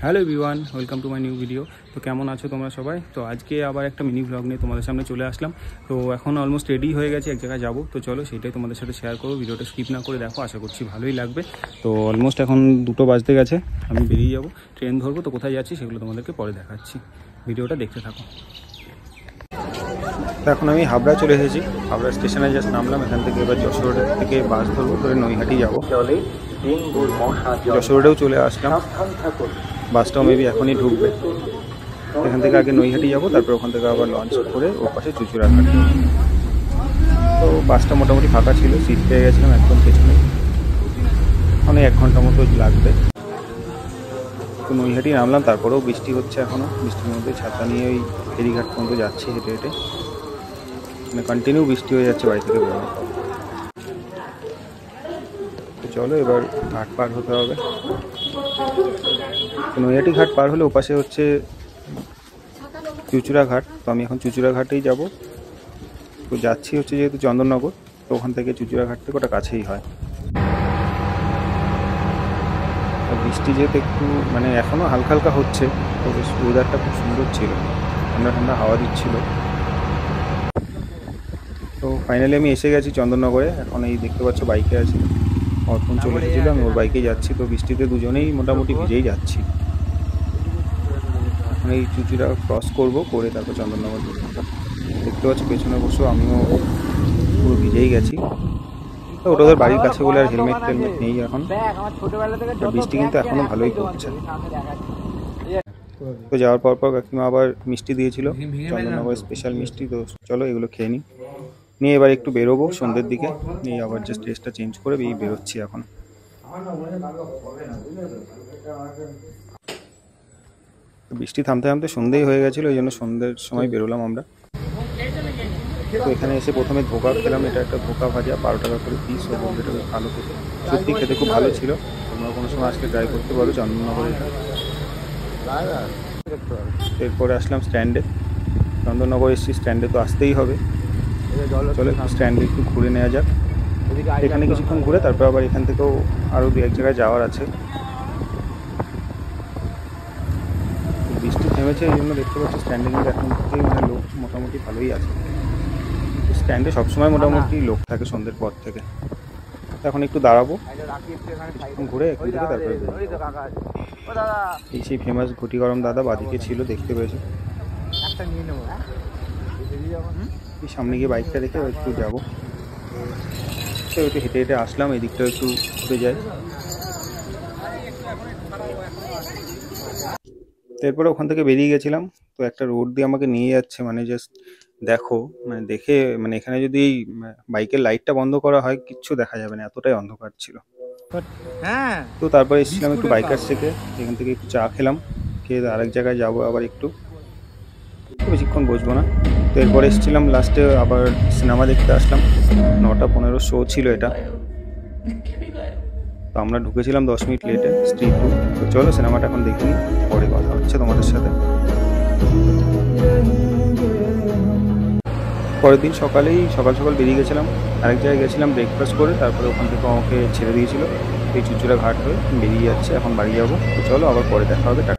Hello everyone, welcome to my new video. তো কেমন আছো তোমরা সবাই? তো আজকে আবার একটা মিনি ব্লগ নিয়ে তোমাদের সামনে চলে আসলাম। তো এখন অলমোস্ট রেডি হয়ে গেছে, এক জায়গায় যাবো। তো চলো সেটাই তোমাদের সাথে শেয়ার করবো। ভিডিওটা স্কিপ না করে দেখো, আশা করছি ভালোই লাগবে। তো অলমোস্ট এখন 2টো বাজতে গেছে, আমি বেরিয়ে যাবো, ট্রেন ধরবো। তো কোথায় যাচ্ছি সেগুলো তোমাদেরকে পরে দেখাচ্ছি, ভিডিওটা দেখতে থাকো। তো এখন আমি হাবড়া চলে এসেছি, হাবড়া স্টেশনে জাস্ট নামলাম। এখান থেকে এবার যশোর থেকে বাস ধরবো, ধরে নৈহাটি যাবো। যশোর রোডেও চলে আসলাম, বাসটাও মেবি এখনই ঢুকবে। এখান থেকে আগে নৈহাটি যাবো, তারপর ওখান থেকে আবার লঞ্চ করে ওর পাশে চুচুড়াঘাট। তো বাসটা মোটামুটি ফাঁকা ছিল, সিট পেয়ে গেছিলাম একদম পেছনে। ওখানে 1 ঘন্টা মতো লাগবে। তো নৈহাটি নামলাম, তারপরেও বৃষ্টি হচ্ছে এখনও। বৃষ্টির মধ্যে ছাতা নিয়ে ওই ফেরিঘাট পর্যন্ত যাচ্ছি হেঁটে হেঁটে, মানে কন্টিনিউ বৃষ্টি হয়ে যাচ্ছে বাড়ি থেকে বেরোনো। তো চলো এবার ঘাট পার হতে হবে। নৈহাটি ঘাট পার হলে ওপাশে হচ্ছে চুচুড়াঘাট। তো আমি এখন চুচুড়াঘাটেই যাব। তো যাচ্ছি হচ্ছে যেহেতু চন্দননগর, তো ওখান থেকে চুচুড়াঘাট থেকে ওটা কাছেই হয়। বৃষ্টি যেহেতু একটু মানে এখনও হালকা হালকা হচ্ছে, তো বেশ ওয়েদারটা খুব সুন্দর ছিল, ঠান্ডা ঠান্ডা হাওয়া দিচ্ছিল। তো ফাইনালি আমি এসে গেছি চন্দননগরে। এখন এই দেখতে পাচ্ছ বাইকে আছি, অর্পণ চলে এসেছিল, আমি ওর বাইকেই যাচ্ছি। তো বৃষ্টিতে দুজনেই মোটামুটি ভিজেই যাচ্ছি। এখন এই চুচুড়া ক্রস করবো, করে তারপর চন্দননগর দেখতে পাচ্ছি পেছনে বসেও আমিও পুরো ভিজেই গেছি। তো ওটা ওদের বাড়ির কাছে বলে আর হেলমেট টেলমেট নেই এখন। বৃষ্টি কিন্তু এখনো ভালোই পড়ছে। তো যাওয়ার পর কাকিমা আবার মিষ্টি দিয়েছিল, চন্দননগর স্পেশাল মিষ্টি। তো চলো এগুলো খেয়ে নিয়ে এবার একটু বেরোবো সন্ধ্যের দিকে। নিয়ে আবার জাস্ট ড্রেসটা চেঞ্জ করে বেরোচ্ছি এখন। বৃষ্টি থামতে থামতে সন্ধ্যেই হয়ে গেছিলো, এই জন্য সন্ধ্যের সময় বেরোলাম আমরা। তো এখানে এসে প্রথমে ধোকা খেলাম। এটা একটা ধোকা ভাজা, 12 টাকা করে পিস। ও বলতে এটা বেশ ভালো খেতে, সত্যি খেতে খুব ভালো ছিল। তোমরা কোনো সময় আসলে ট্রাই করতে পারো চন্দননগরে এটা। এরপরে আসলাম স্ট্যান্ডে। চন্দননগর এসেছি, স্ট্যান্ডে তো আসতেই হবে। চলো স্ট্যান্ডে একটু ঘুরে নেওয়া যাক। এখানে কিছুক্ষণ ঘুরে তারপর আবার এখান থেকেও আরও 2-1 জায়গায় যাওয়ার আছে। বৃষ্টি থেমেছে, এই জন্য দেখতে পাচ্ছি স্ট্যান্ডে কিন্তু এখন থেকেই মানে লোক মোটামুটি ভালোই আছে। স্ট্যান্ডে সবসময় মোটামুটি লোক থাকে সন্ধ্যের পর থেকে। এখন একটু দাঁড়াবো, ঘুরে এখান থেকে তারপরে এই সেই ফেমাস ঘটি গরম দাদা বাদিকে ছিল, দেখতে পেয়েছো। সামনে গিয়ে বাইকটা রেখে একটু যাবো। তো একটু হেঁটে হেঁটে আসলাম, এদিকটা একটু ঘুরে যাই। এরপরে ওখান থেকে বেরিয়ে গেছিলাম। তো একটা রোড দিয়ে আমাকে নিয়ে যাচ্ছে, মানে জাস্ট দেখো, মানে দেখে মানে এখানে যদি বাইকের লাইটটা বন্ধ করা হয় কিচ্ছু দেখা যাবে না, এতটাই অন্ধকার ছিল। তো তারপরে এসেছিলাম একটু বাইকার থেকে, এখান থেকে একটু চা খেলাম, খেয়ে আরেক জায়গায় যাবো আবার একটু, বেশিক্ষণ বসবো না। তো এরপরে এসেছিলাম লাস্টে আবার সিনেমা দেখতে আসলাম। 9:15 শো ছিল এটা। তো আমরা ঢুকেছিলাম 10 মিনিট লেটে, স্ত্রী 2। তো চলো সিনেমাটা এখন দেখি, পরে কথা হচ্ছে তোমাদের সাথে। পরের দিন সকাল সকাল বেরিয়ে গেছিলাম, আরেক জায়গায় গেছিলাম ব্রেকফাস্ট করে। তারপরে ওখান থেকে আমাকে ছেড়ে দিয়েছিল এই চুচুড়া ঘাট হয়ে বেরিয়ে যাচ্ছে, এখন বাড়ি যাবো। তো চলো আবার পরে দেখা হবে, টাটা।